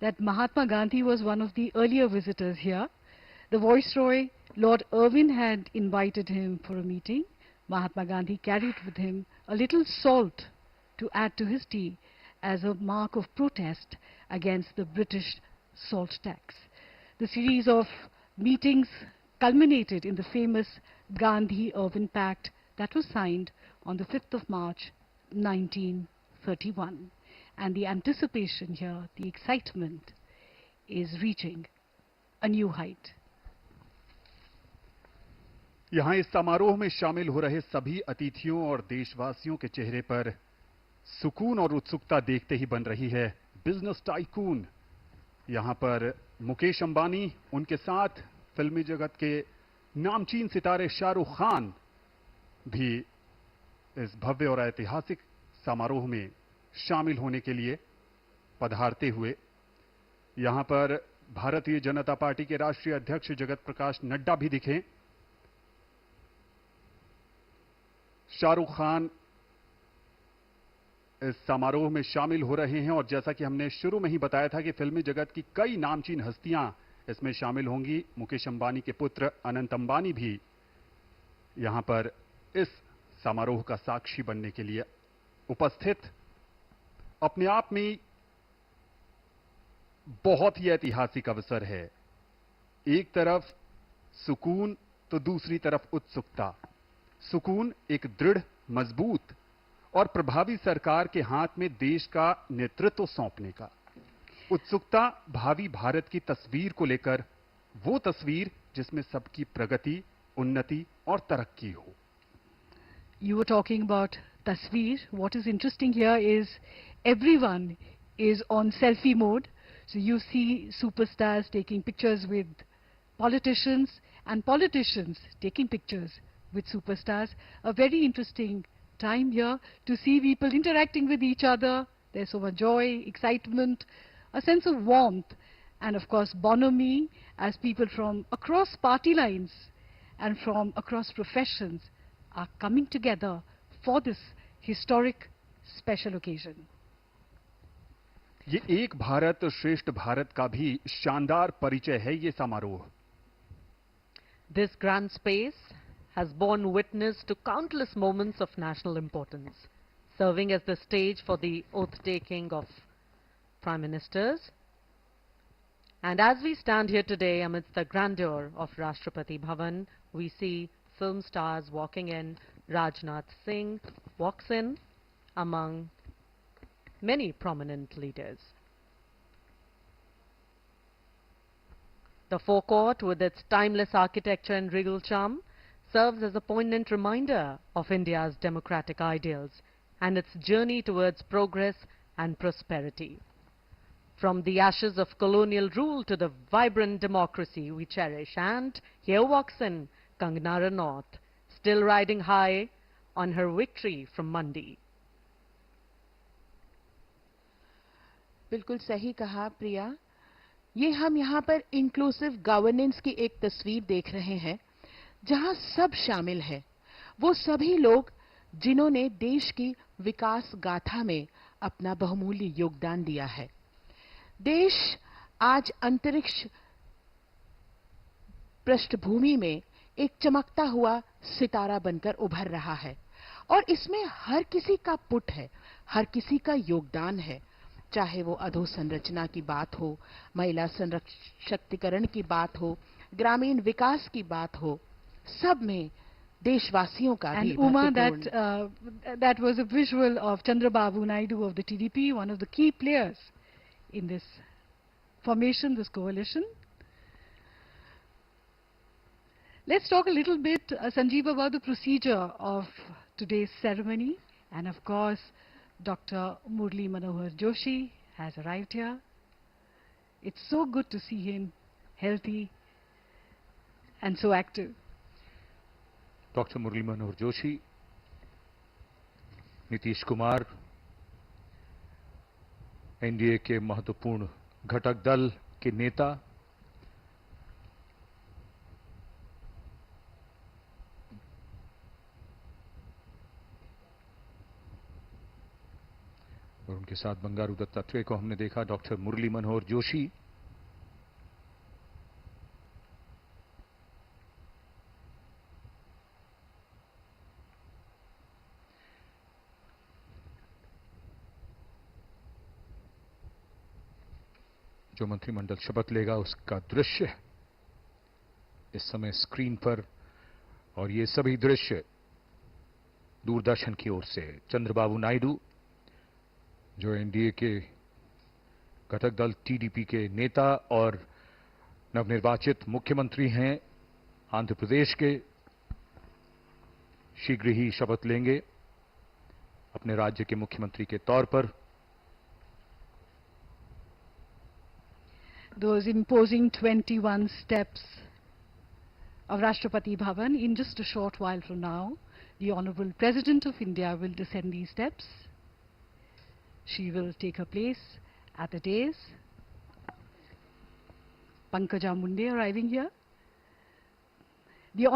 that Mahatma Gandhi was one of the earlier visitors here. The Viceroy, Lord Irwin, had invited him for a meeting. Mahatma Gandhi carried with him a little salt to add to his tea as a mark of protest against the British salt tax. The series of meetings culminated in the famous Gandhi-Irwin Pact that was signed on the 5th of March 1931. And the anticipation here, the excitement, is reaching a new height. यहाँ इस समारोह में शामिल हो रहे सभी अतिथियों और देशवासियों के चेहरे पर सुकून और उत्सुकता देखते ही बन रही है बिजनेस टाइकून। यहाँ पर मुकेश अंबानी, उनके साथ फिल्मी जगत के नामचीन सितारे शाहरुख खान भी इस भव्य और ऐतिहासिक समारोह में शामिल होने के लिए पधारते हुए, यहां पर भारतीय जनता पार्टी के राष्ट्रीय अध्यक्ष जगत प्रकाश नड्डा भी दिखे। शाहरुख खान इस समारोह में शामिल हो रहे हैं और जैसा कि हमने शुरू में ही बताया था कि फिल्मी जगत की कई नामचीन हस्तियां इसमें शामिल होंगी। मुकेश अंबानी के पुत्र अनंत अंबानी भी यहां पर इस समारोह का साक्षी बनने के लिए उपस्थित। अपने आप में बहुत ही ऐतिहासिक अवसर है। एक तरफ सुकून तो दूसरी तरफ उत्सुकता। सुकून एक दृढ़, मजबूत और प्रभावी सरकार के हाथ में देश का नेतृत्व सौंपने का। उत्सुकता भावी भारत की तस्वीर को लेकर, वो तस्वीर जिसमें सबकी प्रगति, उन्नति और तरक्की हो। You were talking about tasveer. What is interesting here is everyone is on selfie mode. So you see superstars taking pictures with politicians and politicians taking pictures with superstars. A very interesting time here to see people interacting with each other. There's so much joy, excitement, a sense of warmth, and of course bonhomie as people from across party lines and from across professions are coming together for this historic special occasion. ये एक भारत श्रेष्ठ भारत का भी शानदार परिचय है ये समारोह। This grand space has borne witness to countless moments of national importance, serving as the stage for the oath-taking of Prime Ministers. And as we stand here today amidst the grandeur of Rashtrapati Bhavan, we see film stars walking in. Rajnath Singh walks in among many prominent leaders. The forecourt, with its timeless architecture and regal charm, serves as a poignant reminder of India's democratic ideals and its journey towards progress and prosperity. From the ashes of colonial rule to the vibrant democracy we cherish, and here walks in Kangana Ranaut, still riding high on her victory from Mandi. बिल्कुल सही कहा प्रिया। ये हम यहाँ पर inclusive governance की एक तस्वीर देख रहे हैं जहाँ सब शामिल है। वो सभी लोग जिन्होंने देश की विकास गाथा में अपना बहुमूल्य योगदान दिया है। देश आज अंतरिक्ष पृष्ठभूमि में एक चमकता हुआ सितारा बनकर उभर रहा है और इसमें हर किसी का पुट है, हर किसी का योगदान है। चाहे वो अधोसंरचना की बात हो, महिला सशक्तिकरण की बात हो, ग्रामीण विकास की बात हो, सब में देशवासियों का भी Uma, that was a visual of Chandrababu Naidu of the TDP, one of the key players in this formation, this coalition. Let's talk a little bit, Sanjeev, about the procedure of today's ceremony. And of course, Dr. Murli Manohar Joshi has arrived here. It's so good to see him healthy and so active. Dr. Murli Manohar Joshi, Nitish Kumar, NDA के महत्वपूर्ण घटक दल के नेता, और उनके साथ बंगारू दत्तात्रेय को हमने देखा, डॉक्टर मुरली मनोहर जोशी, जो मंत्रिमंडल शपथ लेगा उसका दृश्य इस समय स्क्रीन पर, और ये सभी दृश्य दूरदर्शन की ओर से। चंद्रबाबू नायडू जो एनडीए के घटक दल टीडीपी के नेता और नवनिर्वाचित मुख्यमंत्री हैं आंध्र प्रदेश के, शीघ्र ही शपथ लेंगे अपने राज्य के मुख्यमंत्री के तौर पर। Those imposing 21 steps of Rashtrapati Bhavan. In just a short while from now, the Honorable President of India will descend these steps. She will take her place at the dais. Pankaja Munde arriving here.